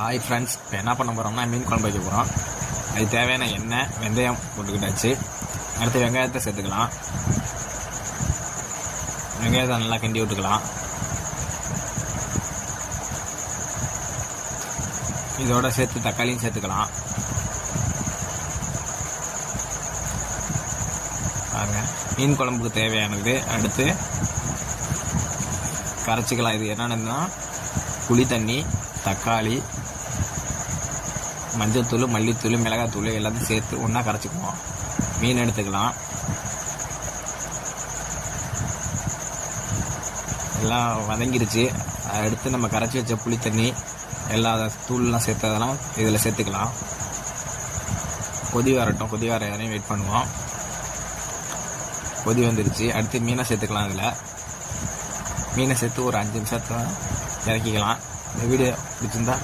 Hi friends, இப்போ என்ன பண்ண போகிறோம்னா மீன் குழம்பு வைக்க போகிறோம். அதுக்கு தேவையான எண்ணெய், வெந்தயம் போட்டுக்கிட்டாச்சு. அடுத்து வெங்காயத்தை சேர்த்துக்கலாம். வெங்காயத்தை நல்லா கிண்டி விட்டுக்கலாம். இதோட சேர்த்து தக்காளியும் சேர்த்துக்கலாம். பாருங்க, மீன் குழம்புக்கு தேவையானது. அடுத்து கரைச்சிக்கலாம். இது என்னென்னா புளி தண்ணி, தக்காளி, மஞ்சத்தூள், மல்லித்தூள், மிளகாத்தூள் எல்லாத்தையும் சேர்த்து ஒன்றா கரைச்சிக்குவோம். மீன் எடுத்துக்கலாம். எல்லாம் வதங்கிருச்சு. அடுத்து நம்ம கரைச்சி வச்ச புளி தண்ணி எல்லா தூள்லாம் சேர்த்ததெல்லாம் இதில் சேர்த்துக்கலாம். கொதி வரட்டும். கொதி வர யாரையும் வெயிட் பண்ணுவோம். கொதி வந்துருச்சு. அடுத்து மீனை சேர்த்துக்கலாம். இதில் மீனை சேர்த்து ஒரு 5 நிமிஷத்துல இறக்கிக்கலாம். இந்த வீடியோ பிடிச்சிருந்தா